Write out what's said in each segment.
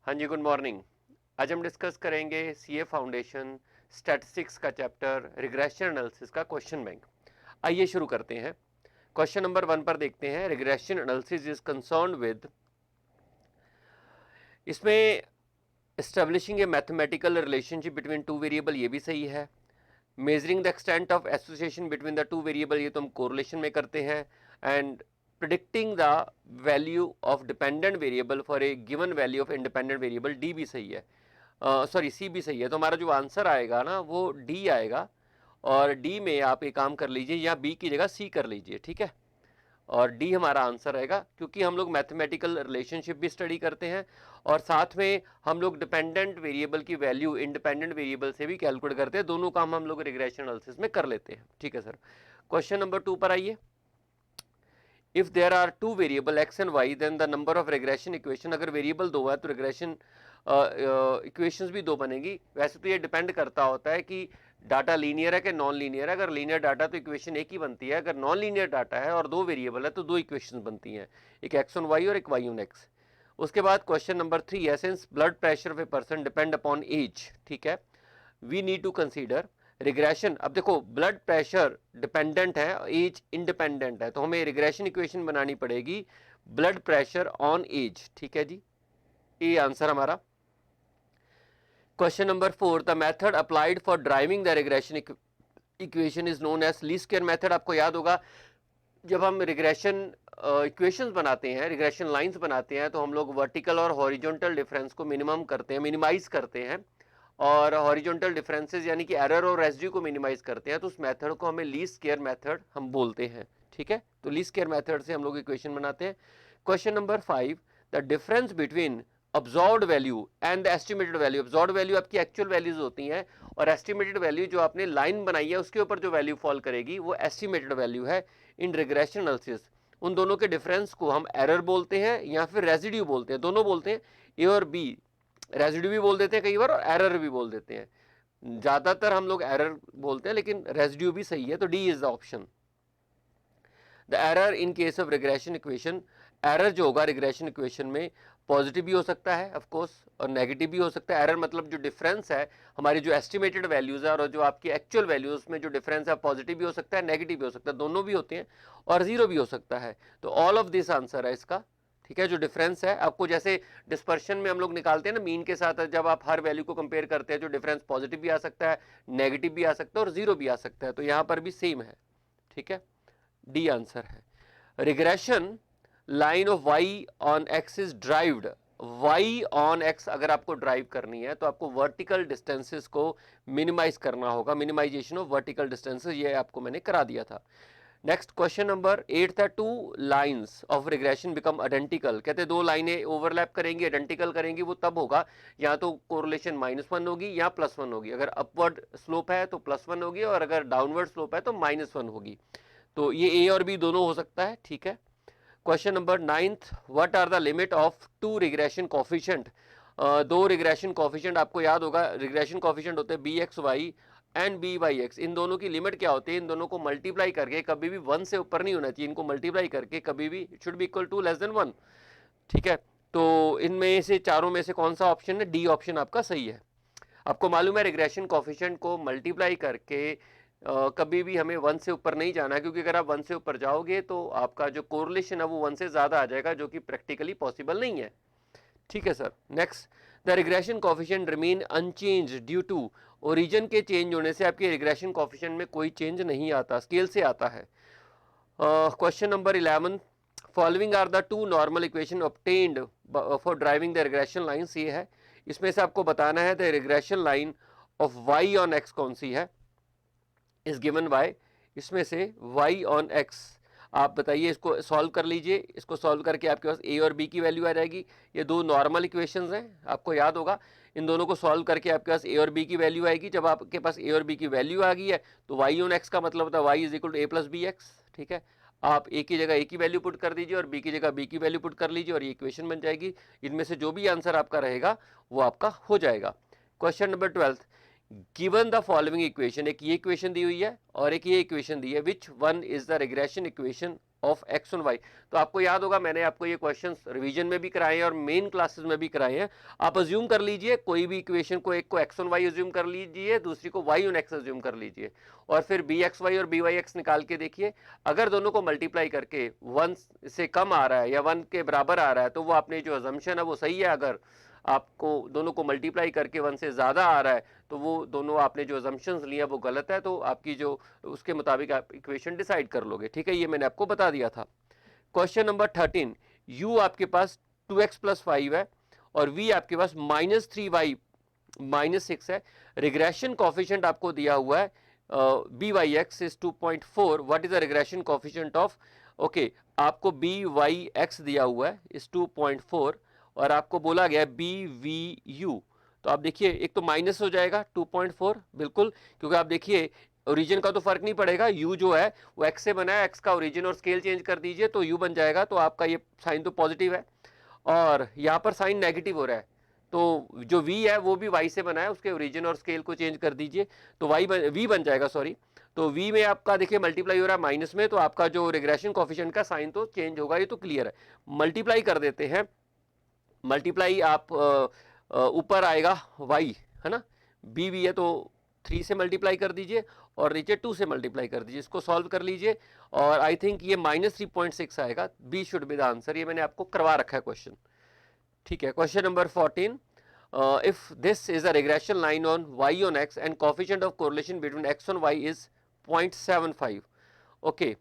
हाँ जी, good morning. आज हम डिस्कस करेंगे सीए फाउंडेशन स्टैटिस्टिक्स का चैप्टर रिग्रेशन एनालिसिस का क्वेश्चन बैंक। आइए शुरू करते हैं। क्वेश्चन नंबर 1 पर देखते हैं। Regression analysis is concerned with, इसमें establishing a mathematical relationship between two variable, ये भी सही है। Measuring the extent of association between the two variable, ये तो हम कोरिलेशन में करते हैं। And predicting the value of dependent variable for a given value of independent variable, D भी सही है। सॉरी, सी भी सही है। तो हमारा जो आंसर आएगा ना वो डी आएगा। और डी में आप एक काम कर लीजिए, या बी की जगह सी कर लीजिए, ठीक है। और डी हमारा आंसर रहेगा, क्योंकि हम लोग मैथमेटिकल रिलेशनशिप भी स्टडी करते हैं और साथ में हम लोग डिपेंडेंट वेरिएबल की वैल्यू इंडिपेंडेंट वेरिएबल से भी कैलकुलेट करते हैं। दोनों काम हम लोग रिग्रेशन एनालिसिस में कर लेते हैं, ठीक है सर। क्वेश्चन नंबर 2 पर आइए। If there are two variable X and Y, then the number of regression equation, अगर वेरिएबल दो है तो रिग्रेशन इक्वेशंस भी दो बनेगी। वैसे तो ये डिपेंड करता होता है कि डाटा लीनियर है कि नॉन लीनियर है। अगर लीनियर डाटा तो इक्वेशन एक ही बनती है, अगर नॉन लीनियर डाटा है और दो वेरिएबल है तो दो इक्वेशन बनती हैं, एक एक्स ऑन वाई और एक वाई ऑन एक्स। उसके बाद क्वेश्चन नंबर 3 है, since blood pressure of a person depend upon age, ठीक है, we need to consider regression. अब देखो, ब्लड प्रेशर डिपेंडेंट है, एज इंडिपेंडेंट है, तो हमें रिग्रेशन इक्वेशन बनानी पड़ेगी ब्लड प्रेशर ऑन एज, ठीक है जी। ये आंसर हमारा। Question number 4, the method applied for deriving the regression equation is known as least square method. आपको याद होगा, जब हम रिग्रेशन इक्वेशंस बनाते हैं, रिग्रेशन लाइंस बनाते हैं, तो हम लोग वर्टिकल और हॉरिजॉन्टल डिफरेंस को मिनिमम करते हैं, मिनिमाइज करते हैं, और हॉरिजॉन्टल डिफरेंसेस यानी कि एरर और रेसिड्यू को मिनिमाइज करते हैं। तो उस मेथड को हमें लीस्ट स्क्वायर मेथड हम बोलते हैं, ठीक है। तो लीस्ट स्क्वायर मेथड से हम लोग इक्वेशन बनाते हैं। Question number 5, the difference between observed value and the estimated value. Observed value आपकी एक्चुअल वैल्यूज होती हैं, और एस्टिमेटेड वैल्यू जो आपने लाइन बनाई है उसके ऊपर जो वैल्यू फॉल करेगी वो एस्टिमेटेड वैल्यू है। इन रिग्रेशन एनालिसिस उन दोनों के डिफरेंस को हम एरर बोलते हैं या फिर रेसिड्यू बोलते हैं, दोनों बोलते हैं। ए और बी, रेसिड्यू भी बोल देते हैं कई बार और एरर भी बोल देते हैं। ज्यादातर हम लोग एरर बोलते हैं, लेकिन रेसिड्यू भी सही है, तो D is the option. The error in case of regression equation, error जो होगा रिग्रेशन इक्वेशन में पॉजिटिव भी हो सकता है ऑफ कोर्स और नेगेटिव भी हो सकता है। एरर मतलब जो डिफरेंस है हमारी जो एस्टिमेटेड वैल्यूज है और जो आपकी एक्चुअल वैल्यूज में जो डिफरेंस है, पॉजिटिव भी हो सकता है, नेगेटिव भी हो सकता है, दोनों भी होते हैं, और जीरो भी हो सकता है। तो ऑल ऑफ दिस आंसर है इसका, ठीक है। जो डिफरेंस है आपको, जैसे डिस्पर्शन में हम लोग निकालते हैं ना मीन के साथ, जब आप हर वैल्यू को कंपेयर करते हैं, जो डिफरेंस पॉजिटिव भी आ सकता है, नेगेटिव भी आ सकता है और जीरो भी आ सकता है। तो यहाँ पर भी सेम है, ठीक है। डी आंसर है। Regression line of Y on X is derived. Y on X अगर आपको ड्राइव करनी है तो आपको वर्टिकल डिस्टेंसेस को मिनिमाइज करना होगा, मिनिमाइजेशन ऑफ वर्टिकल डिस्टेंसेस, ये आपको मैंने करा दिया था। नेक्स्ट क्वेश्चन नंबर 8 था, two lines of regression become identical. कहते हैं दो लाइनें ओवरलैप करेंगी, आइडेंटिकल करेंगी, वो तब होगा या तो कोरिलेशन -1 होगी या +1 होगी। अगर अपवर्ड स्लोप है तो +1 होगी, और अगर डाउनवर्ड स्लोप है तो -1 होगी। तो ये ए और बी दोनों हो सकता है, ठीक है। Question number 9th, what are the limit of two regression coefficient. दो रिग्रेशन कोफिशिएंट आपको याद होगा, रिग्रेशन कोफिशिएंट होते हैं B X Y and B Y X. इन दोनों की लिमिट क्या होती है, इन दोनों को मल्टीप्लाई करके, कभी भी 1 से ऊपर नहीं होना चाहिए, इनको मल्टीप्लाई करके कभी भी should be equal to less than 1, ठीक है। तो इनमें से चारों में से कौन सा ऑप्शन है, डी ऑप्शन आपका सही है। आपको मालूम है रिग्रेशन कोफिशिएंट को मल्टीप्लाई करके कभी भी हमें 1 से ऊपर नहीं जाना, क्योंकि अगर आप 1 से ऊपर जाओगे तो आपका जो कोरिलेशन है वो 1 से ज़्यादा आ जाएगा, जो कि प्रैक्टिकली पॉसिबल नहीं है, ठीक है sir. Next, the regression coefficient remain unchange due to, origin के चेंज होने से आपके रिग्रेशन कोफिशिएंट में कोई चेंज नहीं आता, स्केल से आता है। Question number 11, following are the two normal equation obtained for deriving the regression lines, ये है। इसमें से आपको बताना है the regression line of Y on X कौन सी है, इज गिवन बाय, इसमें से y ऑन x। आप बताइए, इसको सॉल्व कर लीजिए। इसको सॉल्व करके आपके पास a और b की वैल्यू आ जाएगी। ये दो नॉर्मल इक्वेशंस हैं, आपको याद होगा। इन दोनों को सॉल्व करके आपके पास a और b की वैल्यू आएगी। जब आपके पास a और b की वैल्यू आ गई है तो y ऑन x का मतलब होता है y is equal to a plus B X, ठीक है। आप a की जगह a की वैल्यू पुट कर दीजिए और b की जगह b की वैल्यू पुट कर लीजिए और ये इक्वेशन बन जाएगी। इनमें से जो भी आंसर आपका रहेगा वो आपका हो जाएगा। Question number 12, given the following equation, एक ये इक्वेशन दी हुई है और एक ये इक्वेशन दी है, which one is the regression equation of X on Y. तो आपको याद होगा मैंने आपको ये क्वेश्चंस रिवीजन में भी कराए हैं और मेन क्लासेस में भी कराए हैं। आप अज्यूम कर लीजिए कोई भी इक्वेशन को, एक को एक्स ऑन वाई अज्यूम कर लीजिए, दूसरी को वाई ऑन एक्स अज्यूम कर लीजिए, और फिर बी एक्स वाई और बी वाई एक्स निकाल के देखिए। अगर दोनों को मल्टीप्लाई करके 1 से कम आ रहा है या 1 के बराबर आ रहा है तो वो आपने जो अजम्पशन है वो सही है। अगर आपको दोनों को मल्टीप्लाई करके 1 से ज़्यादा आ रहा है तो वो दोनों आपने जो अजम्पशंस लिया वो गलत है, तो आपकी जो उसके मुताबिक आप इक्वेशन डिसाइड कर लोगे। ठीक है, ये मैंने आपको बता दिया था। क्वेश्चन नंबर 13, u आपके पास 2x प्लस 5 है और v आपके पास -3y -6 है। रिग्रेशन कॉफिशिएंट आपको दिया हुआ है by(x) is 2.4। What is the regression coefficient of, okay, आपको by(x) दिया हुआ है इज 2.4 और आपको बोला गया है bvu। तो आप देखिए एक तो माइनस हो जाएगा 2.4, बिल्कुल, क्योंकि आप देखिए ओरिजिन का तो फर्क नहीं पड़ेगा, u जो है वो x से बना है, x का ओरिजिन और स्केल चेंज कर दीजिए तो u बन जाएगा, तो आपका ये साइन तो पॉजिटिव है और यहाँ पर साइन नेगेटिव हो रहा है, तो जो v है वो भी y से बना है, उसके ओरिजिन और स्केल को चेंज कर दीजिए तो v बन जाएगा, सॉरी। तो v में आपका देखिए मल्टीप्लाई हो रहा है माइनस में, तो आपका जो रिग्रेशन कॉफिशिएंट का साइन तो चेंज होगा, ये तो क्लियर है। मल्टीप्लाई कर देते हैं, मल्टीप्लाई आप ऊपर आएगा y, है ना, b है तो 3 से मल्टीप्लाई कर दीजिए और नीचे 2 से मल्टीप्लाई कर दीजिए, इसको सॉल्व कर लीजिए और आई थिंक ये -3.6 आएगा। B should be the answer, ये मैंने आपको करवा रखा है क्वेश्चन। ठीक है, question number 14, if this is a regression line on y on x and coefficient of correlation between x on y is 0.75। Okay,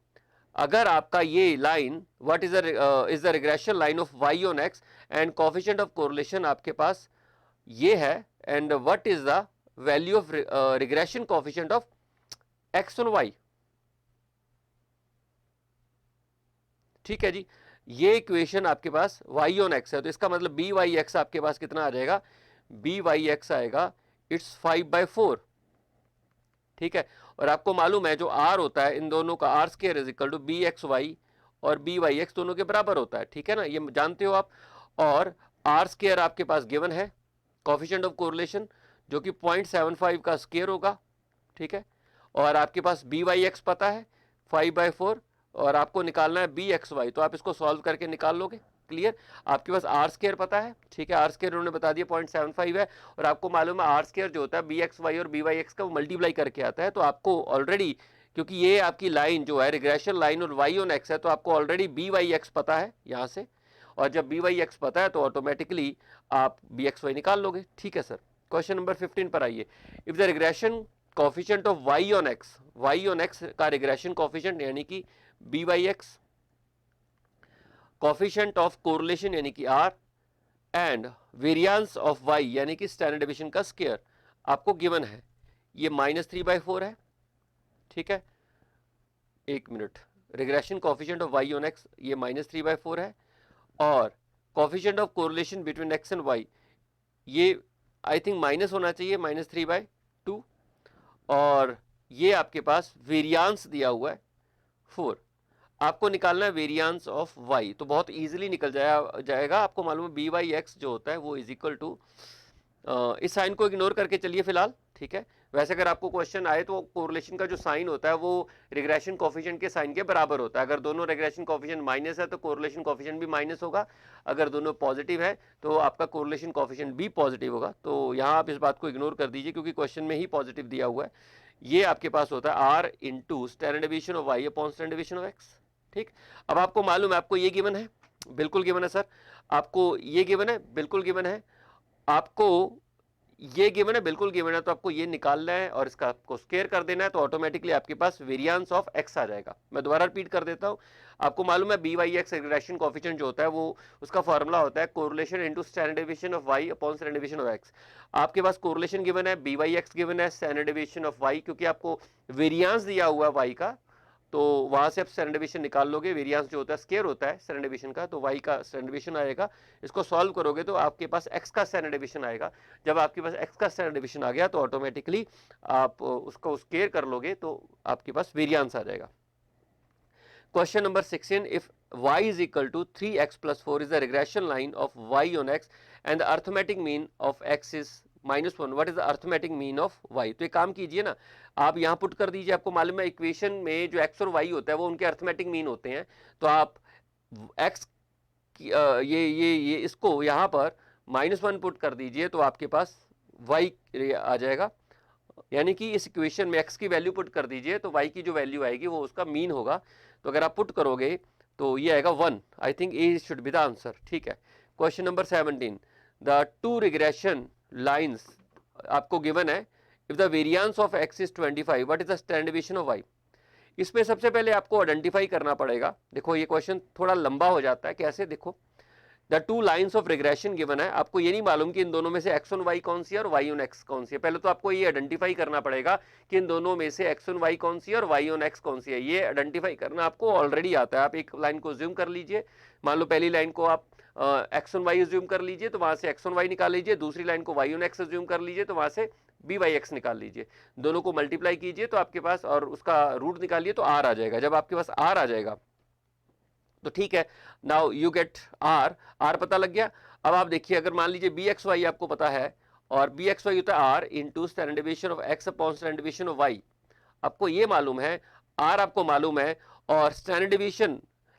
अगर आपका ये line what is the regression line of y on x and coefficient of correlation आपके पास ये है, and what is the value of regression coefficient of x on y। ठीक है जी, ये इक्वेशन आपके पास y ऑन x है, तो इसका मतलब by(x) आपके पास कितना आ जाएगा, by(x) आएगा इट्स 5/4। ठीक है, और आपको मालूम है जो r होता है इन दोनों का, r square is equal to bxy और by(x) दोनों के बराबर होता है। ठीक है ना, ये जानते हो आप। और r स्क्वायर आपके पास गिवन है, कोफिशिएंट ऑफ कोरिलेशन जो कि 0.75 का स्क्वायर होगा। ठीक है, और आपके पास by(x) पता है 5/4 और आपको निकालना है bxy, तो आप इसको सॉल्व करके निकाल लोगे, क्लियर। आपके पास आर स्क्वायर पता है, ठीक है, आर स्क्वायर उन्होंने बता दिया 0.75 है, और आपको मालूम है आर स्क्वायर जो होता है bxy और by(x) का वो मल्टीप्लाई करके आता है, तो आपको ऑलरेडी, क्योंकि ये आपकी लाइन जो है रिग्रेशन लाइन और y ऑन x है, तो आपको ऑलरेडी by(x) पता है यहाँ से, और जब by(x) पता है तो ऑटोमेटिकली आप bxy निकाल लोगे। ठीक है सर, क्वेश्चन नंबर 15 पर आइए। If the regression coefficient of y on x का रिग्रेशन कोफिशिएंट यानी कि by(x), कोफिशिएंट ऑफ कोरिलेशन यानी कि r, and variance of y यानी कि स्टैंडर्ड डेविएशन का स्क्वायर आपको गिवन है, ये -3/4 है। ठीक है, एक minute, regression coefficient of y on x ये -3/4 है, और coefficient of correlation between x and y ये आई थिंक माइनस होना चाहिए, -3/2, और ये आपके पास वेरिएंस दिया हुआ है 4। आपको निकालना है वेरिएंस ऑफ y, तो बहुत इजीली निकल जाएगा। आपको मालूम है by(x) जो होता है वो इज इक्वल टू, इस साइन को इग्नोर करके चलिए फिलहाल। ठीक है, वैसे अगर आपको क्वेश्चन आए तो कोरिलेशन का जो साइन होता है वो रिग्रेशन कोफिशिएंट के साइन के बराबर होता है। अगर दोनों रिग्रेशन कोफिशिएंट माइनस है तो कोरिलेशन कोफिशिएंट भी माइनस होगा, अगर दोनों पॉजिटिव है तो आपका कोरिलेशन कोफिशिएंट भी पॉजिटिव होगा। तो यहाँ आप इस बात को इग्नोर कर दीजिए क्योंकि क्वेश्चन में ही पॉजिटिव दिया हुआ है। ये आपके पास होता है r into standard deviation of y upon standard deviation of x। ठीक, अब आपको मालूम है, आपको ये गिवन है, बिल्कुल गिवन है सर, आपको ये गिवन है, बिल्कुल गिवन है, आपको ये गिवन है, बिल्कुल गिवन है, तो आपको ये निकालना है और इसका आपको स्क्वायर कर देना है, तो ऑटोमेटिकली आपके पास वेरिएंस ऑफ x आ जाएगा। मैं दोबारा रिपीट कर देता हूँ, आपको मालूम है by(x) रिग्रेशन कोफिशिएंट जो होता है वो उसका फॉर्मूला होता है correlation into standard deviation of y upon standard deviation of x। आपके पास कोरिलेशन गिवन है, by(x) गिवन है, स्टैंडर्ड डेविएशन ऑफ y, क्योंकि आपको वेरिएंस दिया हुआ है y का, तो वहां से आप स्टैंडर्ड डेविएशन निकाल लोगे। वेरिएंस जो होता है स्क्वायर होता है स्टैंडर्ड डेविएशन का, तो y का स्टैंडर्ड डेविएशन आएगा, इसको सॉल्व करोगे तो आपके पास x का स्टैंडर्ड डेविएशन आएगा। जब आपके पास x का स्टैंडर्ड डेविएशन आ गया तो ऑटोमेटिकली आप उसको स्क्वायर कर लोगे तो आपके पास वेरिएंस आ जाएगा। Question number 16, if y is equal to 3x plus 4 is the regression line of y on x and the arithmetic mean of x is -1 what is the arithmetic mean of y। तो एक काम कीजिए ना, आप यहाँ put कर दीजिए, आपको मालूम है इक्वेशन में जो x और y होता है वो उनके अर्थमेटिक मीन होते हैं, तो आप x ये इसको यहाँ पर -1 पुट कर दीजिए तो आपके पास y आ जाएगा, यानी कि इस इक्वेशन में x की वैल्यू पुट कर दीजिए तो y की जो वैल्यू आएगी वो उसका मीन होगा। तो अगर आप पुट करोगे तो ये आएगा 1। I think A should be the answer. ठीक है, question number 17, the two regression lines आपको गिवन है, if the variance of x is 25 what is the standard deviation of y। इसमें सबसे पहले आपको आइडेंटिफाई करना पड़ेगा। देखो ये क्वेश्चन थोड़ा लंबा हो जाता है, कैसे, देखो the two lines of regression given है, आपको ये नहीं मालूम कि इन दोनों में से x ऑन y कौन सी है और y ऑन x कौन सी है। पहले तो आपको ये आइडेंटिफाई करना पड़ेगा कि इन दोनों में से x ऑन y कौन सी है और y ऑन x कौन सी है। ये आइडेंटिफाई करना आपको ऑलरेडी आता है। आप एक लाइन को ज्यूम कर लीजिए, मान लो पहली लाइन को आप x ऑन y ज्यूम कर लीजिए तो वहां से x ऑन y निकाल लीजिए, दूसरी लाइन को y ऑन x ज्यूम कर लीजिए तो वहां से by(x) निकाल लीजिए, दोनों को मल्टीप्लाई कीजिए तो आपके पास, और उसका रूट निकालिए तो r आ जाएगा। जब आपके पास r आ जाएगा तो ठीक है, नाउ यू गेट r पता लग गया। अब आप देखिए, अगर मान लीजिए bxy आपको पता है और bxy होता है r into standard deviation of x upon standard deviation of y, आपको ये मालूम है, r आपको मालूम है और स्टैंडर्ड डेविएशन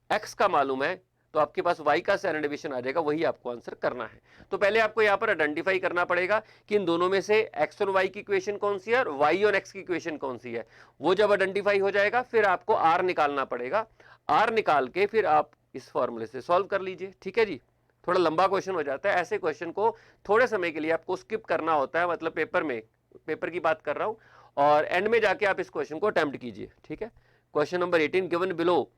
x का मालूम है, तो आपके पास y का स्टैंडर्ड डेविएशन आ जाएगा, वही आपको आंसर करना है। तो पहले आपको यहाँ पर आइडेंटिफाई करना पड़ेगा कि इन दोनों में से x और y की इक्वेशन कौन सी है और y और x की इक्वेशन कौन सी है। वो जब आइडेंटिफाई हो जाएगा फिर आपको r निकालना पड़ेगा, r निकाल के फिर आप इस फॉर्मूले से सॉल्व कर लीजिए। ठीक है जी, थोड़ा लंबा क्वेश्चन हो जाता है, ऐसे क्वेश्चन को थोड़े समय के लिए आपको स्किप करना होता है, मतलब पेपर की बात कर रहा हूं, और एंड में जाके आप इस क्वेश्चन को अटेम्प्ट कीजिए। ठीक है, question number 18, given below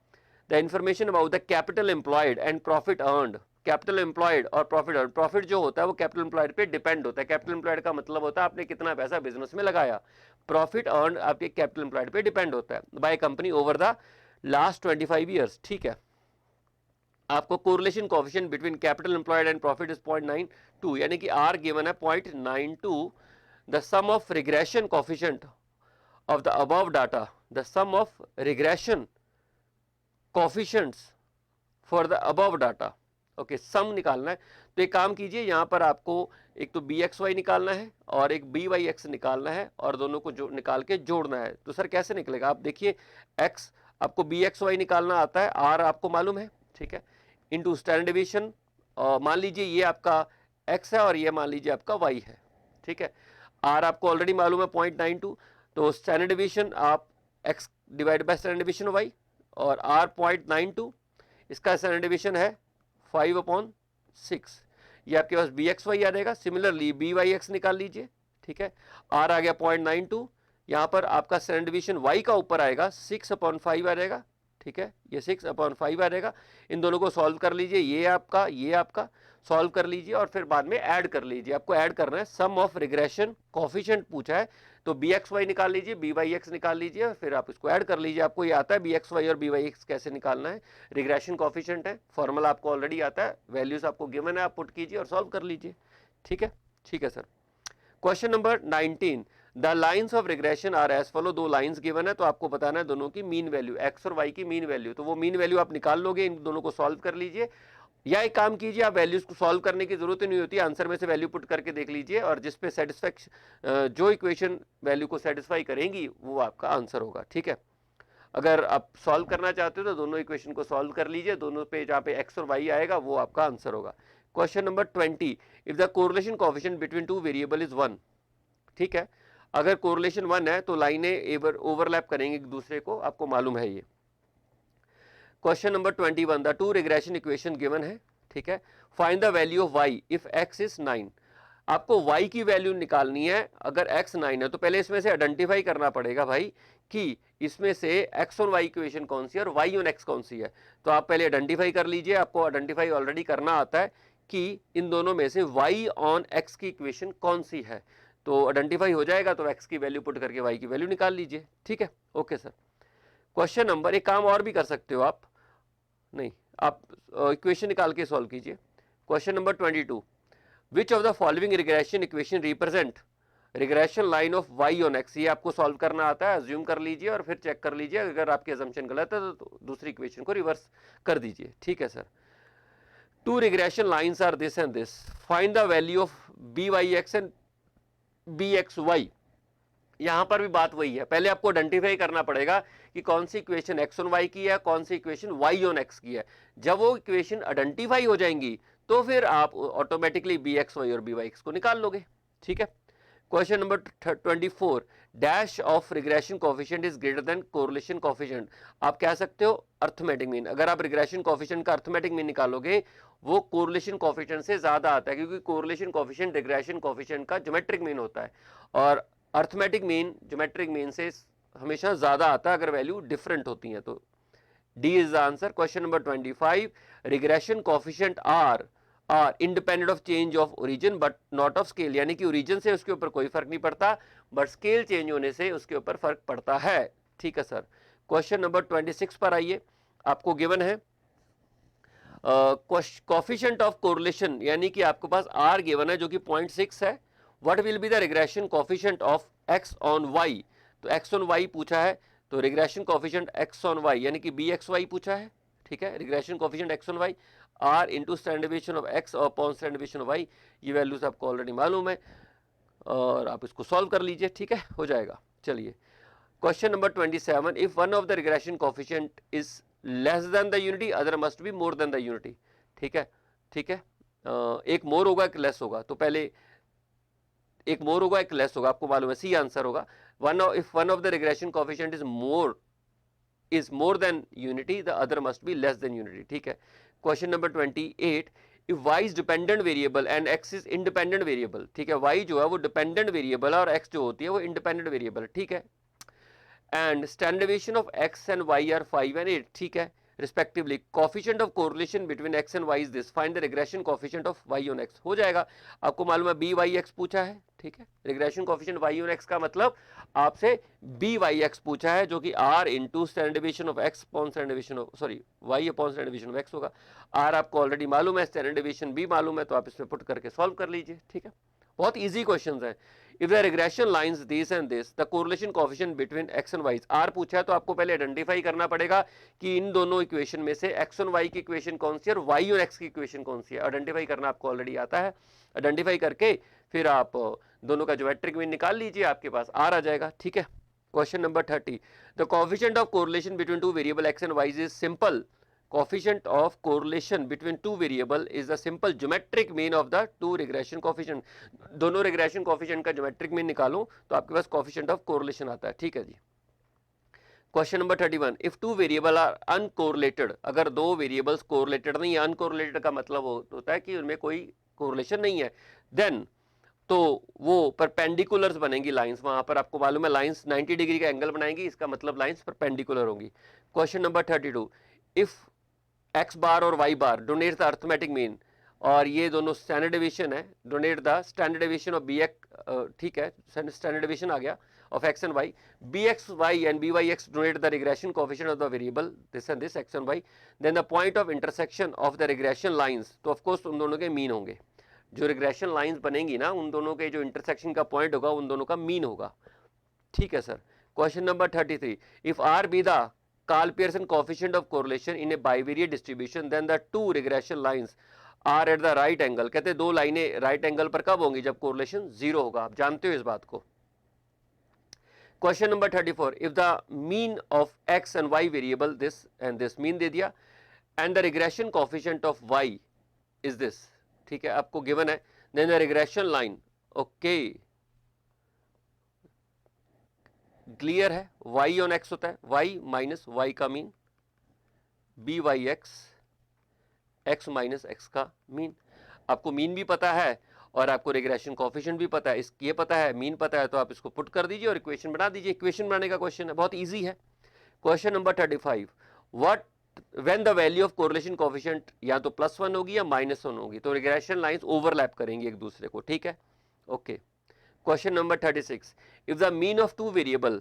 the information about the capital employed and profit earned. Capital employed और प्रॉफिट अर्न, प्रॉफिट जो होता है वो कैपिटल एम्प्लॉयड पे डिपेंड होता है। कैपिटल एम्प्लॉयड का मतलब होता है आपने कितना पैसा बिजनेस में लगाया, प्रॉफिट अर्न आपके कैपिटल एम्प्लॉयड पे डिपेंड होता है by company over the last 25 years. ठीक है, आपको correlation coefficient between capital employed and profit is 0.92, यानी कि आर गिवन है 0.92। The sum of regression coefficient of the above data, the sum of regression coefficients for the above data, okay, sum निकालना है। तो एक काम कीजिए, यहाँ पर आपको एक तो bxy निकालना है और एक byx निकालना है और दोनों को जो निकाल के जोड़ना है। तो सर कैसे निकलेगा, आप देखिए, x आपको bxy निकालना आता है, r आपको मालूम है, ठीक है, इनटू स्टैंडर्ड डेविएशन, मान लीजिए ये आपका x है और ये मान लीजिए आपका y है। ठीक है, r आपको ऑलरेडी मालूम है 0.92, तो स्टैंडर्ड डेविएशन आप x divide by standard deviation y और r 0.92, इसका स्टैंडर्ड डेविएशन है 5/6, ये आपके पास bxy आ जाएगा। सिमिलरली byx निकाल लीजिए, ठीक है, r आ गया 0.92, यहाँ पर आपका स्टैंडर्ड डेविएशन y का ऊपर आएगा 6/5 आ जाएगा। ठीक है, ये 6/5 आ जाएगा। इन दोनों को सॉल्व कर लीजिए, ये आपका सॉल्व कर लीजिए और फिर बाद में ऐड कर लीजिए। आपको ऐड करना है, सम ऑफ रिग्रेशन कोएफिशिएंट पूछा है, तो bxy निकाल लीजिए, byx निकाल लीजिए और फिर आप इसको ऐड कर लीजिए। आपको ये आता है bxy और byx कैसे निकालना है, रिग्रेशन कोएफिशिएंट है, फॉर्मूला आपको ऑलरेडी आता है, वैल्यूज आपको गिवन है, आप पुट कीजिए और सॉल्व कर लीजिए। ठीक है, ठीक है sir. Question number 19, the lines of regression are as follow. दो लाइन्स गिवन है तो आपको बताना है दोनों की मीन वैल्यू, एक्स और वाई की मीन वैल्यू। तो वो मीन वैल्यू आप निकाल लोगे, इन दोनों को सॉल्व कर लीजिए, या एक काम कीजिए, आप वैल्यूज को सॉल्व करने की जरूरत ही नहीं होती, आंसर में से वैल्यू पुट करके देख लीजिए और जिस पे सेटिस्फैक्शन, जो इक्वेशन वैल्यू को सेटिस्फाई करेंगी वो आपका आंसर होगा। ठीक है, अगर आप सॉल्व करना चाहते हो तो दोनों इक्वेशन को सॉल्व कर लीजिए, दोनों पे जहाँ पे एक्स और वाई आएगा वो आपका आंसर होगा। Question number 20, if the correlation coefficient between two variable is 1। ठीक है, अगर कोरिलेशन 1 है तो लाइनें ओवरलैप करेंगे एक दूसरे को, आपको मालूम है ये। Question number 21, the two regression equation given है, ठीक है, find the value of y if x is 9। आपको y की वैल्यू निकालनी है, अगर x 9 है तो पहले इसमें से आइडेंटिफाई करना पड़ेगा भाई कि इसमें से x और y इक्वेशन कौन सी है और y और x कौन सी है। तो आप पहले आइडेंटिफाई कर लीजिए, आपको आइडेंटिफाई ऑलरेडी करना आता है कि इन दोनों में से y ऑन x की इक्वेशन कौन सी है। तो आइडेंटिफाई हो जाएगा तो x की वैल्यू पुट करके y की वैल्यू निकाल लीजिए। ठीक है, ओके सर। क्वेश्चन नंबर, एक काम और भी कर सकते हो आप, नहीं, आप इक्वेशन निकाल के सॉल्व कीजिए। Question number 22, which of the following regression equation represent regression line of y on x। ये आपको सॉल्व करना आता है, अज्यूम कर लीजिए और फिर चेक कर लीजिए, अगर आपकी अजम्पशन गलत है तो दूसरी इक्वेशन को रिवर्स कर दीजिए। ठीक है sir. Two regression lines are this and this, find the value of byx and B X Y, यहां पर भी बात वही है, पहले आपको आइडेंटिफाई करना पड़ेगा कि कौन सी इक्वेशन एक्स ऑन वाई की है, कौन सी इक्वेशन वाई ऑन एक्स की है। जब वो इक्वेशन आइडेंटिफाई हो जाएंगी तो फिर आप ऑटोमेटिकली बी एक्स वाई और बी वाई एक्स को निकाल लोगे। ठीक है। Question number 24, dash of regression coefficient is greater then correlation coefficient. आप कह सकते हो अर्थमेटिक मीन। अगर आप रिग्रेशन कोफिशिएंट का अर्थमेटिक मीन निकालोगे वो कोरिलेशन कोफिशिएंट से ज्यादा आता है, क्योंकि कोरिलेशन कोफिशिएंट रिग्रेशन कोफिशिएंट का ज्योमेट्रिक मीन होता है और अर्थमेटिक मीन ज्योमेट्रिक मीन से हमेशा ज्यादा आता है अगर वैल्यू डिफरेंट होती है। तो D is the answer. Question number 25, regression coefficient are independent of change of origin but not of scale, यानी कि ओरिजिन से उसके ऊपर कोई फर्क नहीं पड़ता बट स्केल चेंज होने से उसके ऊपर फर्क पड़ता है। ठीक है सर। क्वेश्चन नंबर 26 पर आइए। आपको गिवन है कोफिशिएंट ऑफ कोरिलेशन, यानी कि आपके पास आर गिवन है जो कि 0.6 है। What will be the regression coefficient of X on Y, तो एक्स ऑन वाई पूछा है, तो regression coefficient X on Y यानी कि बी एक्स वाई पूछा है। ठीक है। Regression coefficient X on Y R into standard deviation of X और upon standard deviation of Y, ये वैल्यूज आपको ऑलरेडी मालूम है और आप इसको सॉल्व कर लीजिए। ठीक है, हो जाएगा। चलिए question number 27, if one of the regression coefficient is less than the unity other must be more than the unity. ठीक है, ठीक है। एक मोर होगा एक लेस होगा, तो पहले एक मोर होगा एक लेस होगा, आपको मालूम है, सी आंसर होगा। If one of the regression coefficient is more than unity the other must be less than unity. ठीक है। Question number 28, if y is dependent variable and x is independent variable. ठीक है, y जो है वो dependent variable है और x जो होती है वो इंडिपेंडेंट वेरिएबल। ठीक है। And standard deviation of x and y are 5 and 8। ठीक है, respectively. Coefficient of correlation between x and y is this, find the regression coefficient of y on x। हो जाएगा। आपको मालूम है बी वाई एक्स पूछा है। ठीक है, regression coefficient y on x का मतलब आपसे बी वाई एक्स पूछा है जो कि r into standard deviation of x upon standard deviation of y upon standard deviation of x होगा। r आपको ऑलरेडी मालूम है, स्टैंडर्ड डेविएशन भी मालूम है, तो आप इसमें पुट करके सॉल्व कर लीजिए। ठीक है, बहुत इजी क्वेश्चंस हैं। If the regression lines this and this the correlation coefficient between x and y, r पूछा है तो आपको पहले आइडेंटिफाई करना पड़ेगा कि इन दोनों इक्वेशन में से x और y की इक्वेशन कौन सी है और y और x की इक्वेशन कौन सी है। आइडेंटिफाई करना आपको ऑलरेडी आता है। आइडेंटिफाई करके फिर आप दोनों का ज्योमेट्रिक मीन निकाल लीजिए, आपके पास r आ जाएगा। ठीक है। Question number 30, the coefficient of correlation between two variable x and y is simple. Coefficient of correlation between two variable is the simple geometric mean of the two regression coefficient। दोनों regression coefficient का geometric mean निकालो तो आपके पास coefficient of correlation आता है। ठीक है जी। Question number 31, if two variable are uncorrelated, अगर दो वेरिएबल्स कोरिलेटेड नहीं है, अनकोरिलेटेड का मतलब होता है कि उनमें कोई कोरिलेशन नहीं है, देन तो वो परपेंडिकुलर्स बनेंगी लाइंस। वहां पर आपको मालूम है लाइंस 90 डिग्री का एंगल बनाएंगी, इसका मतलब लाइंस परपेंडिकुलर होंगी। Question number 32, if X bar और Y bar denote the arithmetic mean, और ये दोनों स्टैंडर्ड डेविएशन है, denote the standard deviation of B X. ठीक है, स्टैंडर्ड डेविएशन आ गया of X and Y, B X Y and B Y X denote the regression coefficient of the variable this and this X and Y, then the point of intersection of the regression lines, तो of course उन दोनों के mean होंगे। जो regression lines बनेंगी ना, उन दोनों के जो इंटरसेक्शन का पॉइंट होगा उन दोनों का मीन होगा। ठीक है sir. Question number 33, if R be the Karl-Pearson coefficient of correlation in a bivariate distribution, then the two regression lines are at the right angle। कहते हैं दो लाइनें राइट एंगल पर कब होंगी, जब कोरिलेशन जीरो होगा। आप जानते हो इस बात को। Question number 34, if the mean of X and Y variable this and this, mean दे दिया, and the regression coefficient of Y is this. ठीक है, आपको गिवन है, then the regression line, okay clear है, y ऑन x होता है y minus y का mean, B Y X, X minus X का मीन। आपको मीन भी पता है और आपको रिग्रेशन कोफिशिएंट भी पता है, इस ये पता है, मीन पता है, तो आप इसको पुट कर दीजिए और इक्वेशन बना दीजिए। इक्वेशन बनाने का क्वेश्चन है, बहुत इजी है। Question number 35, what when the value of correlation coefficient या तो +1 होगी या -1 होगी, तो रिग्रेशन लाइंस ओवरलैप करेंगी एक दूसरे को। ठीक है, okay. Question number 36, if the mean of two variable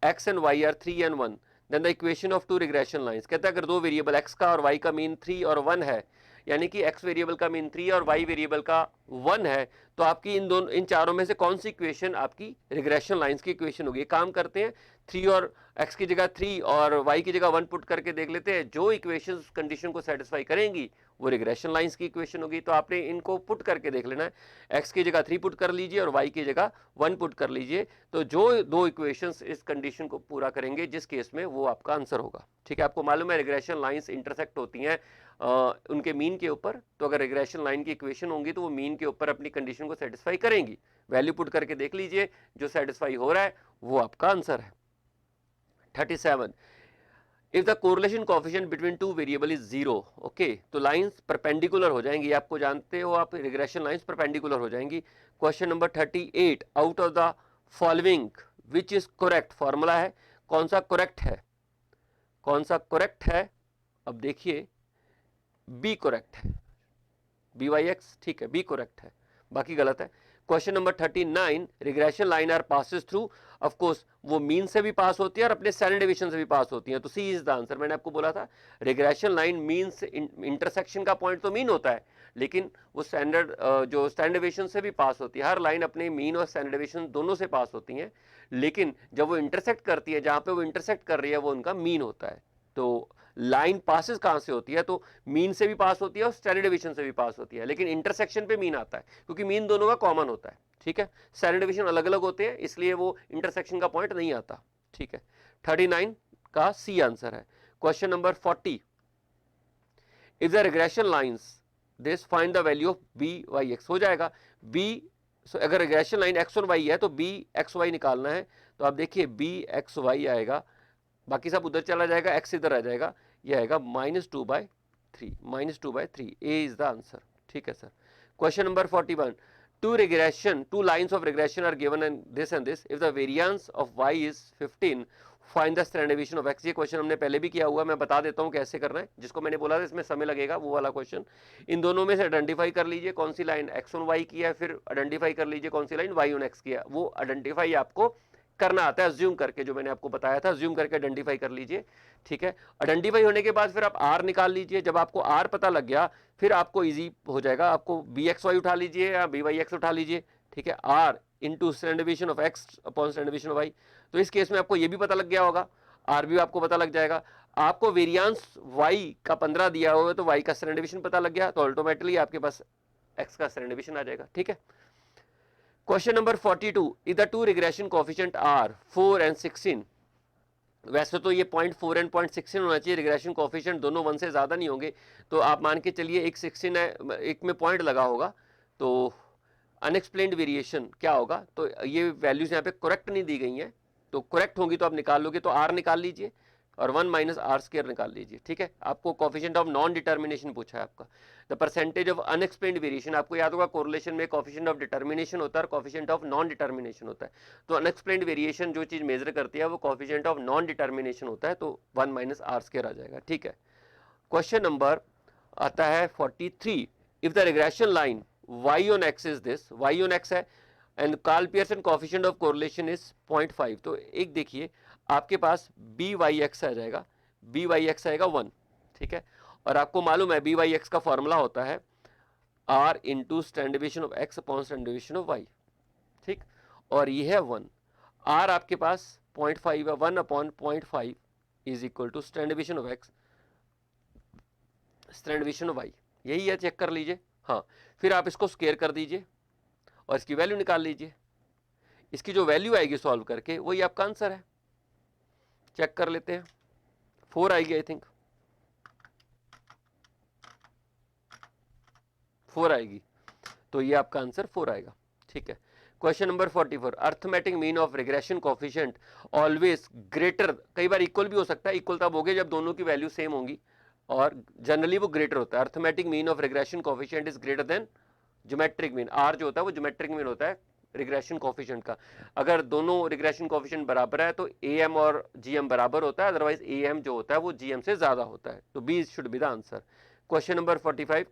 x and y are 3 and 1, then the equation of two regression lines। कहता है अगर दो वेरिएबल x का और y का मीन 3 और 1 है, यानी कि x वेरिएबल का मीन 3 और y वेरिएबल का 1 है, तो आपकी इन चारों में से कौन सी इक्वेशन आपकी रिग्रेशन लाइंस की इक्वेशन होगी। काम करते हैं, 3 और x की जगह 3 और y की जगह 1 पुट करके देख लेते हैं, जो इक्वेशन कंडीशन को सेटिस्फाई करेंगी वो रिग्रेशन लाइंस की इक्वेशन होगी। तो आपने इनको पुट करके देख लेना है, x की जगह 3 पुट कर लीजिए और y की जगह 1 पुट कर लीजिए, तो जो दो इक्वेशंस इस कंडीशन को पूरा करेंगे जिस केस में, वो आपका आंसर होगा। ठीक है, आपको मालूम है रिग्रेशन लाइंस इंटरसेक्ट होती हैं उनके मीन के ऊपर, तो अगर रिग्रेशन लाइन की इक्वेशन होंगी तो वो मीन के ऊपर अपनी कंडीशन को सेटिस्फाई करेंगी। वैल्यू पुट करके देख लीजिए, जो सेटिस्फाई हो रहा है वो आपका आंसर है। 37, if the correlation coefficient between two variable is 0, okay, तो लाइंस परपेंडिकुलर हो जाएंगी, आपको जानते हो आप, रिग्रेशन लाइंस परपेंडिकुलर हो जाएंगी। Question number 38, out of the following which is correct, formula है, कौन सा करेक्ट है, कौन सा करेक्ट है? अब देखिए, बी करेक्ट है, बी वाई एक्स, ठीक है, बी करेक्ट है, बाकी गलत है। Question number 39, regression line are passes through, of course वो मीन से भी पास होती है और अपने स्टैंडर्ड डेविएशन से भी पास होती है, तो सी इज द आंसर। मैंने आपको बोला था रिग्रेशन लाइन मीन से इंटरसेक्शन का पॉइंट तो मीन होता है, लेकिन वो स्टैंडर्ड जो स्टैंडर्ड डेविएशन से भी पास होती है। हर लाइन अपने मीन और स्टैंडर्ड डेविएशन दोनों से पास होती हैं, लेकिन जब वो इंटरसेक्ट करती है, जहां पे वो इंटरसेक्ट कर रही है वो उनका मीन होता है। तो लाइन पासेस कहां से होती है? तो मीन से भी पास होती है और स्टैंडर्ड डेविएशन से भी पास होती है, लेकिन इंटरसेक्शन पे मीन आता है, क्योंकि मीन दोनों का कॉमन होता है। ठीक है, स्टैंडर्ड डेविएशन अलग अलग होते हैं, इसलिए वो इंटरसेक्शन का पॉइंट नहीं आता। ठीक है, 39 का सी आंसर है। Question number 40, if the regression lines this find the value of B Y X, हो जाएगा बी, अगर रिग्रेशन लाइन एक्स और वाई है तो बी एक्स वाई निकालना है, तो आप देखिए बी एक्स वाई आएगा, बाकी सब उधर चला जाएगा, एक्स इधर आ जाएगा, ये आएगा -2/3, -2/3, ए इज द आंसर। ठीक है sir. Question number 41, two lines of regression are given and this if the variance of y is 15, find the standard deviation of x। ये क्वेश्चन हमने पहले भी किया हुआ, मैं बता देता हूँ कैसे करना है, जिसको मैंने बोला था इसमें समय लगेगा, वो वाला क्वेश्चन। इन दोनों में से आइडेंटिफाई कर लीजिए कौन सी लाइन x on y की है, फिर आइडेंटिफाई कर लीजिए कौन सी लाइन y on x की है, वो आइडेंटिफाई आपको करना आता है, अज्यूम करके, जो मैंने आपको बताया था, अज्यूम करके आइडेंटिफाई कर लीजिए। ठीक है, आइडेंटिफाई होने के बाद फिर आप आर निकाल लीजिए, जब आपको आर पता लग गया फिर आपको इजी हो जाएगा, आपको बी एक्स वाई उठा लीजिए या बी वाई एक्स उठा लीजिए। ठीक है, R into standard deviation of X upon standard deviation of Y, तो इस केस में आपको ये भी पता लग गया होगा, आर भी आपको पता लग जाएगा। आपको वेरिएंस वाई का 15 दिया हुआ है, तो वाई का स्टैंडर्ड डेविएशन पता लग गया, तो ऑटोमेटिकली आपके पास एक्स का स्टैंडर्ड डेविएशन आ जाएगा। ठीक है, question number 42, if the two regression coefficient are 4 and 16, वैसे तो ये 0.4 and 0.16 होना चाहिए, रिग्रेशन कोएफिशिएंट दोनों 1 से ज़्यादा नहीं होंगे, तो आप मान के चलिए एक 16 है, एक में पॉइंट लगा होगा, तो अनएक्सप्लेन्ड वेरिएशन क्या होगा? तो ये वैल्यूज यहाँ पे करेक्ट नहीं दी गई हैं, तो करेक्ट होंगी तो आप निकाल लोगे, तो आर निकाल लीजिए और 1 - r² निकाल लीजिए। ठीक है, आपको कोएफिशिएंट ऑफ नॉन डिटर्मिनेशन पूछा है आपका, the percentage of unexplained variation, आपको याद होगा कोरिलेशन में कोएफिशिएंट ऑफ डिटर्मिनेशन होता है और कोएफिशिएंट ऑफ नॉन डिटर्मिनेशन होता है, तो अनएक्सप्लेन्ड वेरिएशन जो चीज मेजर करती है वो कोएफिशिएंट ऑफ नॉन डिटर्मिनेशन होता है, तो 1 - r² आ जाएगा। ठीक है, क्वेश्चन नंबर आता है 43, if the regression line y on x is this, y on x है and Karl Pearson coefficient of correlation is 0.5, तो एक देखिए आपके पास बी वाई एक्स आ जाएगा, बी वाई एक्स आएगा 1। ठीक है, और आपको मालूम है बी वाई एक्स का फॉर्मूला होता है R into standard deviation of X upon standard deviation of Y. ठीक, और ये है 1, आर आपके पास 0.5 है, 1/0.5 is equal to standard deviation of X standard deviation of Y, यही है, चेक कर लीजिए। हाँ, फिर आप इसको स्क्वायर कर दीजिए और इसकी वैल्यू निकाल लीजिए, इसकी जो वैल्यू आएगी सॉल्व करके वही आपका आंसर है। चेक कर लेते हैं, 4 आएगी, आई थिंक 4 आएगी, तो ये आपका आंसर 4 आएगा। ठीक है, question number 44, arithmetic mean of regression coefficient always greater, कई बार इक्वल भी हो सकता है, इक्वल तब होगे जब दोनों की वैल्यू सेम होंगी, और जनरली वो ग्रेटर होता है। Arithmetic mean of regression coefficient is greater than geometric mean, R जो होता है वो ज्योमेट्रिक मीन होता है रिग्रेशन कोएफिशिएंट का। अगर दोनों रिग्रेशन कोएफिशिएंट बराबर है तो एम और जीएम बराबर होता है, अदरवाइज एम जो होता है वो जीएम से ज्यादा होता है, तो B should be the answer. Question number 45,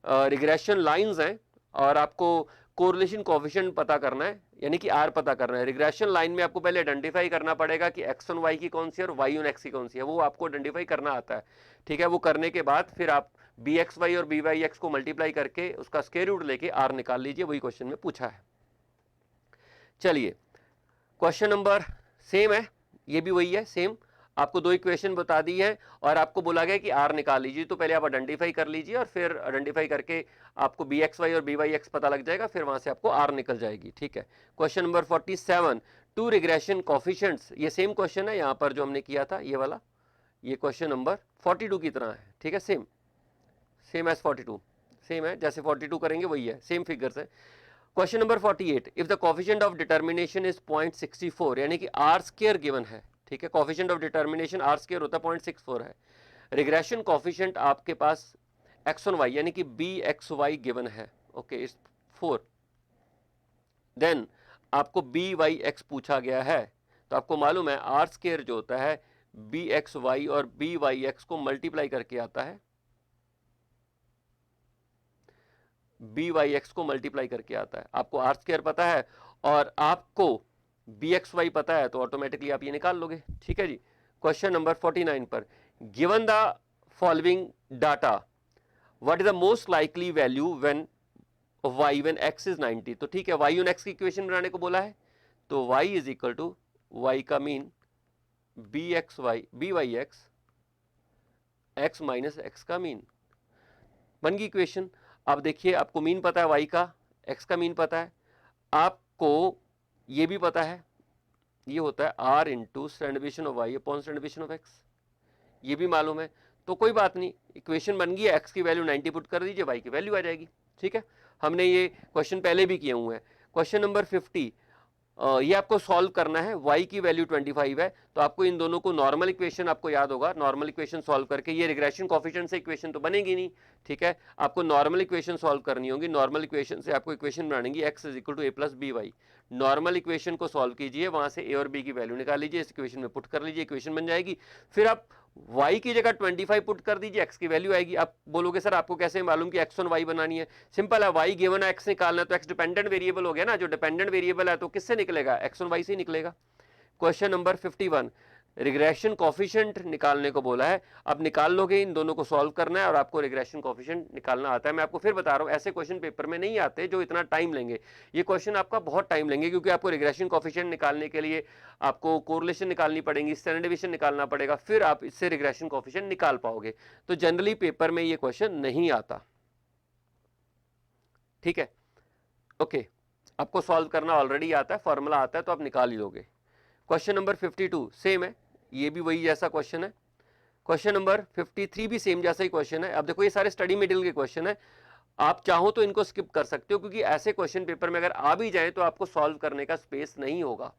regression lines हैं और आपको कोरिलेशन कोएफिशिएंट पता करना है, यानी कि आर पता करना है। रिग्रेशन लाइन में आपको पहले आइडेंटिफाई करना पड़ेगा कि एक्स ऑन वाई की कौन सी है और वाई ऑन एक्स की कौन सी है, वो आपको आइडेंटिफाई करना आता है। ठीक है, वो करने के बाद फिर आप बी एक्स वाई और बी वाई एक्स को मल्टीप्लाई करके उसका स्क्वायर रूट लेके आर निकाल लीजिए, वही क्वेश्चन में पूछा है। चलिए, क्वेश्चन नंबर सेम है, ये भी वही है सेम, आपको दो इक्वेशन बता दी है और आपको बोला गया कि आर निकाल लीजिए, तो पहले आप आइडेंटिफाई कर लीजिए और फिर आइडेंटिफाई करके आपको बी एक्स वाई और बी वाई एक्स पता लग जाएगा, फिर वहां से आपको आर निकल जाएगी। ठीक है, question number 47, two regression coefficients, ये सेम क्वेश्चन है यहाँ पर जो हमने किया था ये वाला, ये क्वेश्चन नंबर 42 की तरह है। ठीक है, सेम सेम एज 42, सेम है, जैसे 42 करेंगे वही है, सेम फिगर्स है। Question number 48, if the coefficient of determination is 0.64, यानी कि आर स्क्वायर गिवन है। ठीक है, coefficient of determination R square होता है 0.64 है। रिग्रेशन कोफिशिएंट आपके पास एक्स वन वाई यानी कि बी एक्स वाई गिवन है, ओके, इस 4, देन आपको बी वाई एक्स पूछा गया है, तो आपको मालूम है आर स्क्वायर जो होता है बी एक्स वाई और बी वाई एक्स को मल्टीप्लाई करके आता है, बी वाई एक्स को मल्टीप्लाई करके आता है। आपको आर स्क्वायर पता है और आपको बी एक्स वाई पता है, तो ऑटोमेटिकली आप ये निकाल लोगे। ठीक है जी, क्वेश्चन नंबर 49 पर, given the following data, what is the most likely value when y when x is 90। तो ठीक है, y और x की इक्वेशन बनाने को बोला है, तो y is equal to y का mean B X Y B Y X X minus X का मीन, बन गई इक्वेशन। अब देखिए, आपको मीन पता है y का, x का मीन पता है, आपको ये भी पता है, ये होता है r into standard deviation of y upon standard deviation of x, ये भी मालूम है। तो कोई बात नहीं, इक्वेशन बन गई है, x की वैल्यू 90 पुट कर दीजिए, y की वैल्यू आ जाएगी। ठीक है, हमने ये क्वेश्चन पहले भी किए हुए हैं। क्वेश्चन नंबर 50, ये आपको सॉल्व करना है, y की वैल्यू 25 है, तो आपको इन दोनों को नॉर्मल इक्वेशन, आपको याद होगा नॉर्मल इक्वेशन सॉल्व करके, ये रिग्रेशन कोफिशिएंट से इक्वेशन तो बनेगी नहीं। ठीक है, आपको नॉर्मल इक्वेशन सॉल्व करनी होगी, नॉर्मल इक्वेशन से आपको इक्वेशन बनाएंगी x is equal to A plus B Y. Normal equation को सॉल्व कीजिए, वहां से ए और बी की वैल्यू निकाल लीजिए, इस इक्वेशन में पुट कर लीजिए, इक्वेशन बन जाएगी। फिर आप y की जगह 25 पुट कर दीजिए, x की वैल्यू आएगी। आप बोलोगे सर आपको कैसे मालूम कि x और y बनानी है? सिंपल है, y गिवन है, x निकालना है, तो x डिपेंडेंट वेरिएबल हो गया ना, जो डिपेंडेंट वेरिएबल है तो किससे निकलेगा, x और y से निकलेगा। क्वेश्चन नंबर 51, रिग्रेशन कोफिशिएंट निकालने को बोला है, अब निकाल लोगे, इन दोनों को सॉल्व करना है और आपको रिग्रेशन कोफिशिएंट निकालना आता है। मैं आपको फिर बता रहा हूं, ऐसे क्वेश्चन पेपर में नहीं आते जो इतना टाइम लेंगे, ये क्वेश्चन आपका बहुत टाइम लेंगे, क्योंकि आपको रिग्रेशन कोफिशिएंट निकालने के लिए आपको कोरिलेशन निकालनी पड़ेगी, स्टैंडर्ड डेविएशन निकालना पड़ेगा, फिर आप इससे रिग्रेशन कोफिशिएंट निकाल पाओगे। तो जनरली पेपर में ये क्वेश्चन नहीं आता। ठीक है, ओके, आपको सॉल्व करना ऑलरेडी आता है, फॉर्मूला आता है, तो आप निकाल ही लोगे। क्वेश्चन नंबर 52 सेम है, ये भी वही जैसा क्वेश्चन है। क्वेश्चन नंबर 53 भी सेम जैसा ही क्वेश्चन है। अब देखो, ये सारे स्टडी मटेरियल के क्वेश्चन है, आप चाहो तो इनको स्किप कर सकते हो, क्योंकि ऐसे क्वेश्चन पेपर में अगर आ भी जाए तो आपको सॉल्व करने का स्पेस नहीं होगा।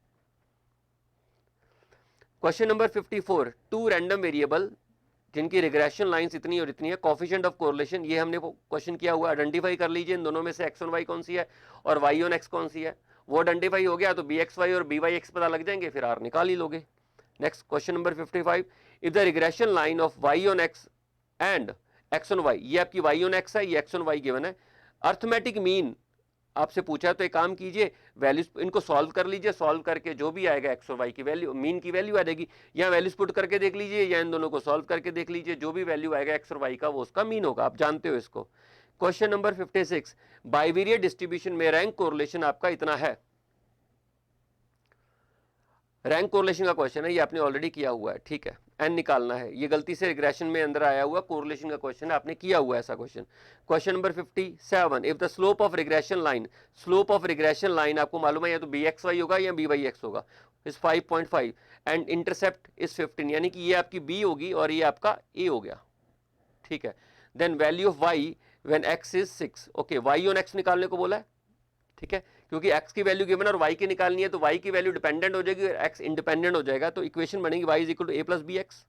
Question number 54, two random variable जिनकी रिग्रेशन लाइंस इतनी और इतनी है, कोफिशिएंट ऑफ कोरिलेशन, ये हमने क्वेश्चन किया हुआ, आइडेंटिफाई कर लीजिए इन दोनों में से x ऑन y कौन सी है और y ऑन x कौन सी है। वो आइडेंटिफाई हो गया तो bxy और byx पता लग जाएंगे, फिर r निकाल ही लोगे। Next question number 55, if the regression line of y on x and x on y, ये आपकी y ऑन x है, ये x ऑन y गिवन है, अर्थमेटिक मीन आपसे पूछा है, तो एक काम कीजिए, वैल्यूज इनको सॉल्व कर लीजिए, सॉल्व करके जो भी आएगा एक्स और वाई की वैल्यू, मीन की वैल्यू आ जाएगी, या वैल्यूज पुट करके देख लीजिए, या इन दोनों को सॉल्व करके देख लीजिए, जो भी वैल्यू आएगा एक्स और वाई का वो उसका मीन होगा, आप जानते हो इसको। क्वेश्चन नंबर 56, बाइवेरिएट डिस्ट्रीब्यूशन में रैंक कोरिलेशन आपका इतना है, रैंक कोरिलेशन का क्वेश्चन है, ये आपने ऑलरेडी किया हुआ है। ठीक है, एन निकालना है, ये गलती से रिग्रेशन में अंदर आया हुआ कोरिलेशन का क्वेश्चन है, आपने किया हुआ ऐसा question. Question number 57, if the slope of regression line, slope of regression line आपको मालूम है या तो बी एक्स वाई होगा या बी वाई एक्स होगा, इस 5.5 एंड इंटरसेप्ट इज 15, यानी कि ये आपकी बी होगी और ये आपका ए हो गया। ठीक है, then value of Y when X is 6, okay, Y on X निकालने को बोला है। ठीक है, क्योंकि x की वैल्यू गिवन और y की निकालनी है, तो y की वैल्यू डिपेंडेंट हो जाएगी और x इंडिपेंडेंट हो जाएगा, तो इक्वेशन बनेगी y is equal to a plus B X.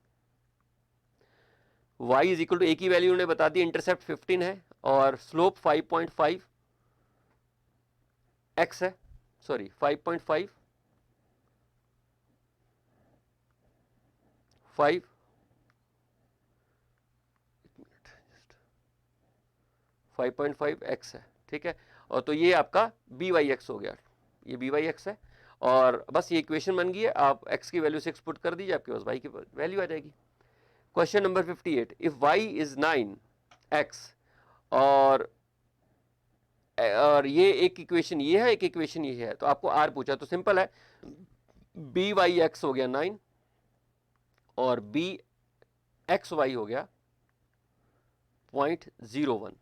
y is equal to a की वैल्यू उन्होंने बता दी, इंटरसेप्ट 15 है और स्लोप 5.5 x है, सॉरी 5.5 x है। ठीक है, और तो ये आपका बी वाई एक्स हो गया, ये बी वाई एक्स है, और बस ये इक्वेशन बन गई है, आप x की वैल्यू 6 पुट कर दीजिए, आपके पास y की वैल्यू आ जाएगी। Question number 58, if y is 9x और ये एक इक्वेशन ये है, एक इक्वेशन ये है, तो आपको r पूछा, तो सिंपल है, बी वाई एक्स हो गया 9 और बी एक्स वाई हो गया 0.01।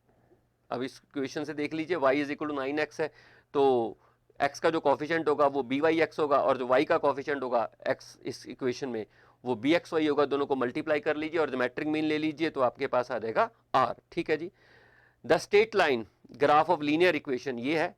अब इस इक्वेशन से देख लीजिए y is equal to 9x है, तो x का जो कॉफिशेंट होगा वो बी वाई एक्स होगा और जो y का कॉफिशेंट होगा x इस इक्वेशन में वो बी एक्स वाई होगा। दोनों को मल्टीप्लाई कर लीजिए और ज्योमेट्रिक मीन ले लीजिए तो आपके पास आ जाएगा r। ठीक है जी। The straight line graph of linear equation ये है।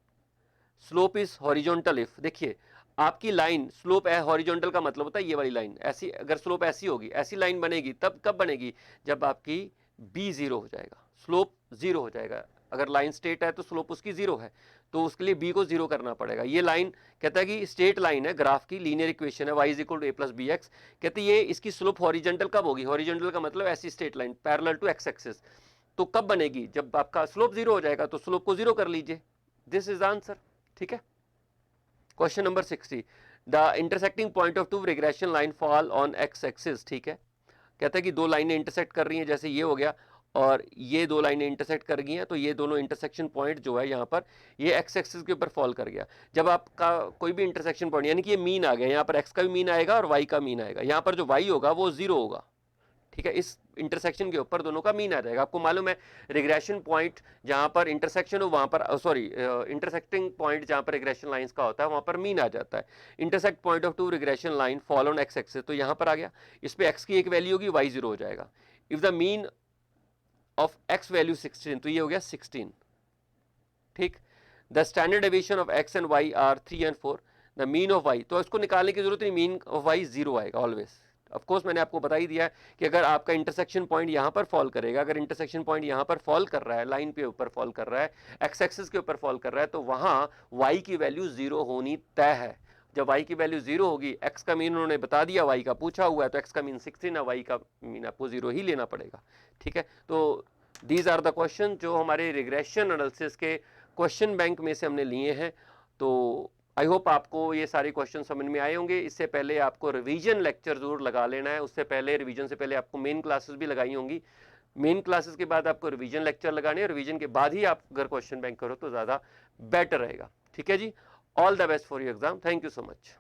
स्लोप इज हॉरिजॉन्टल इफ, देखिए आपकी लाइन स्लोप है, हॉरिजॉन्टल का मतलब होता है ये वाली लाइन, ऐसी अगर स्लोप ऐसी होगी, ऐसी लाइन बनेगी तब कब बनेगी, जब आपकी b जीरो हो जाएगा, स्लोप जीरो हो जाएगा। अगर लाइन स्ट्रेट है तो स्लोप उसकी जीरो है, तो उसके लिए b को जीरो करना पड़ेगा। ये लाइन कहता है कि स्ट्रेट लाइन है, ग्राफ की लीनियर इक्वेशन है y is equal to a plus B X, कहते हैं ये इसकी स्लोप हॉरिजॉन्टल कब होगी, हॉरिजॉन्टल का मतलब ऐसी straight line parallel to X axis, तो कब बनेगी, जब आपका स्लोप जीरो हो जाएगा, तो स्लोप को जीरो कर लीजिए। This is answer. ठीक है। Question number 60, the intersecting point of two regression line fall on X axis. ठीक है, कहता है कि दो लाइनें इंटरसेक्ट कर रही हैं, जैसे ये हो गया और ये दो लाइनें इंटरसेक्ट कर गई हैं, तो ये दोनों इंटरसेक्शन पॉइंट जो है यहाँ पर ये एक्स एक्सिस के ऊपर फॉल कर गया। जब आपका कोई भी इंटरसेक्शन पॉइंट, यानी कि ये मीन आ गया, यहाँ पर एक्स का भी मीन आएगा और वाई का मीन आएगा, यहाँ पर जो वाई होगा वो जीरो होगा। ठीक है, इस इंटरसेक्शन के ऊपर दोनों का मीन आ जाएगा। आपको मालूम है रिग्रेशन पॉइंट जहां पर इंटरसेक्शन हो वहां पर, सॉरी इंटरसेक्टिंग पॉइंट जहां पर रिग्रेशन लाइंस का होता है वहां पर मीन आ जाता है। Intersect point of two regression line fall on X axis, तो यहां पर आ गया, इस पे एक्स की एक वैल्यू होगी, वाई जीरो हो जाएगा। If the mean of X value 16, तो ये हो गया 16। ठीक, the standard deviation of X and Y are 3 and 4, the mean of Y, तो इसको निकालने की जरूरत नहीं, मीन ऑफ वाई जीरो आएगा ऑलवेज। ऑफ कोर्स मैंने आपको बता ही दिया है कि अगर आपका इंटरसेक्शन पॉइंट यहाँ पर फॉल करेगा, अगर इंटरसेक्शन पॉइंट यहाँ पर फॉल कर रहा है, लाइन पे ऊपर फॉल कर रहा है, एक्स एक्सिस के ऊपर फॉल कर रहा है, तो वहाँ y की वैल्यू जीरो होनी तय है। जब y की वैल्यू जीरो होगी, x का मीन उन्होंने बता दिया, y का पूछा हुआ है, तो x का मीन 16 है, y का मीन आपको जीरो ही लेना पड़ेगा। ठीक है, तो दीज आर द क्वेश्चन जो हमारे रिग्रेशन एनालिसिस के क्वेश्चन बैंक में से हमने लिए हैं। तो आई होप आपको ये सारे क्वेश्चन समझ में आए होंगे। इससे पहले आपको रिवीजन लेक्चर जरूर लगा लेना है, उससे पहले रिवीजन से पहले आपको मेन क्लासेस भी लगाई होंगी, मेन क्लासेस के बाद आपको रिवीजन लेक्चर लगाने हैं, रिवीजन के बाद ही आप अगर क्वेश्चन बैंक करो तो ज़्यादा बेटर रहेगा। ठीक है जी, all the best for your exam, thank you so much.